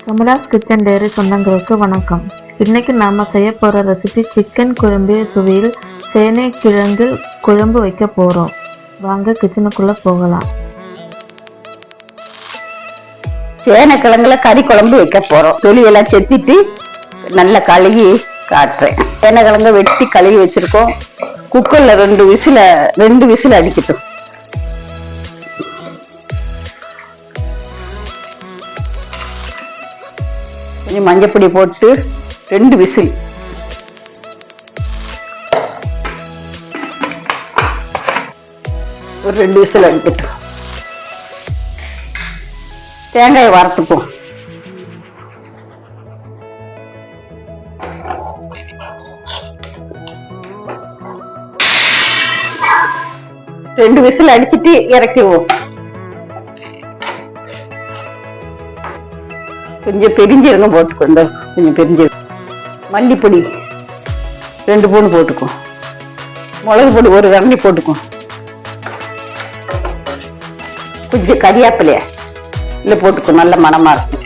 Kamala's kitchen diary சொந்தங்களுக்கு வணக்கம். இன்னைக்கு நாம செய்ய போற ரெசிபி சிக்கன் குழம்பு சுவையில் சேனைக்கிழங்கு குழம்பு வைக்க போறோம். வாங்க கிச்சனுக்குள்ள போகலாம். சேனைக்கிழங்குல கறி குழம்பு வைக்க போறோம். தொலியெல்லாம் செத்திட்டு நல்லா கழுகி காட்டுறேன். சேனைக்கிழங்க வெட்டி கழுகி வச்சிருக்கோம். குக்கர்ல ரெண்டு விசில் அடிக்கட்டும். கொஞ்சம் மஞ்சப்பொடி போட்டு 2 விசில். ஒரு 2 விசில் அடிக்கட்டும். தேங்காயை வறுத்துப்போம். ரெண்டு விசில் அடிச்சுட்டு இறக்கிடுவோம். கொஞ்சம் பெருஞ்சீரகம் போட்டுக்கோ. கொஞ்சம் பெருஞ்சீரகம், மல்லிப்பொடி 2 ஸ்பூன் போட்டுக்கோ. மிளகு பொடி 1 கரண்டி போட்டுக்கோ. கொஞ்சம் கறியாப்பிலையா இல்லை போட்டுக்கோ, நல்ல மணமா இருக்கும்.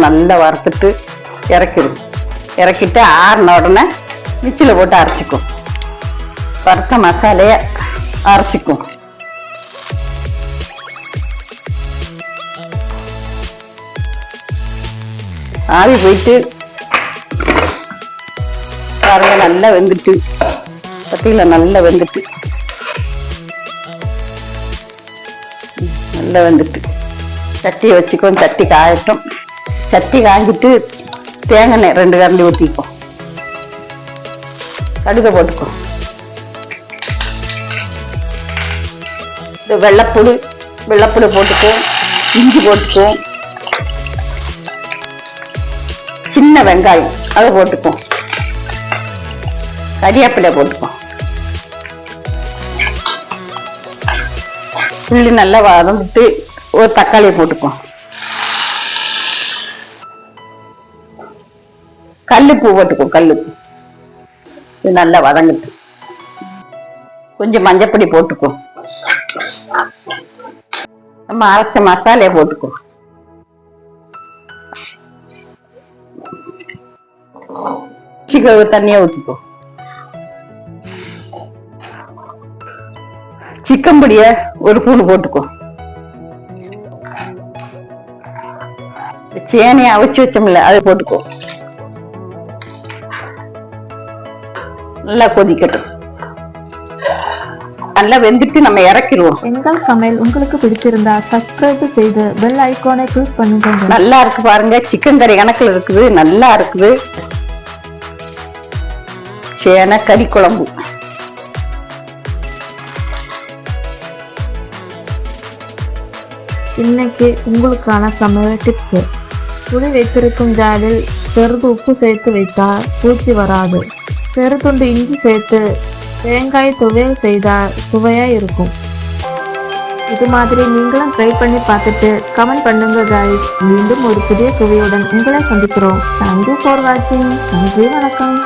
நல்லா வறுத்துட்டு இறக்கிடும். இறக்கிட்டு ஆறின உடனே மிக்சியில் போட்டு அரைச்சிக்கும். வறுத்த மசாலையை அரைச்சிக்கும். ஆவி போயிட்டு பாருங்க, நல்லா வெந்துட்டு பத்தியில நல்லா வெந்துட்டு சட்டியை வச்சுக்கோ. சட்டி காயட்டும். சட்டி காஞ்சிட்டு தேங்காய் 2 கரண்டி ஊற்றிப்போம். கடுகை போட்டுக்கோ. இந்த வெள்ளைப்பூடு போட்டுக்கோ. இஞ்சி போட்டுக்கோ. சின்ன வெங்காயம் அதை போட்டுப்போம். கறிவேப்பிலை போட்டுப்போம். உள்ளி நல்லா வதந்துட்டு ஒரு தக்காளியை போட்டுப்போம். கல்லுப்பு போட்டுப்போம். கல்லுப்பு இது நல்லா வதங்கிட்டு கொஞ்சம் மஞ்சப்பொடி போட்டுப்போம். நம்ம அரைச்ச மசாலையை போட்டுப்போம். தண்ணியா ஊற்றிப்போம். சிக்கன் பொடிய 1 ஸ்பூன் போட்டுக்கோ. சேனையை அவிச்சு வச்சோம்ல அதை போட்டுக்கோ. நல்லா கொதிக்கட்டும். நல்லா வெந்துட்டு நம்ம இறக்கிடுவோம். எங்கள் சமையல் உங்களுக்கு பிடிச்சிருந்தா சப்ஸ்கிரைப் செய்து பெல் ஐகானை கிளிக் பண்ணுங்க. நல்லா இருக்கு பாருங்க. சிக்கன் கறி கணக்குல இருக்குது. நல்லா இருக்குது. சேனை கறி குழம்பு. இன்னைக்கு உங்களுக்கான சமையல் டிப்ஸ். புளி வைத்திருக்கும் ஜாடில் சிறிது உப்பு சேர்த்து வைத்தால் பூச்சி வராது. சிறுதுண்டு இஞ்சி சேர்த்து தேங்காய் துவையல் செய்தால் சுவையாக இருக்கும். இது மாதிரி நீங்களும் ட்ரை பண்ணி பார்த்துட்டு கமெண்ட் பண்ணுங்க guys. மீண்டும் ஒரு புதிய சுவையுடன் உங்களை சந்திக்கிறோம். தேங்க்யூ ஃபார் வாட்சிங். நன்றி, வணக்கம்.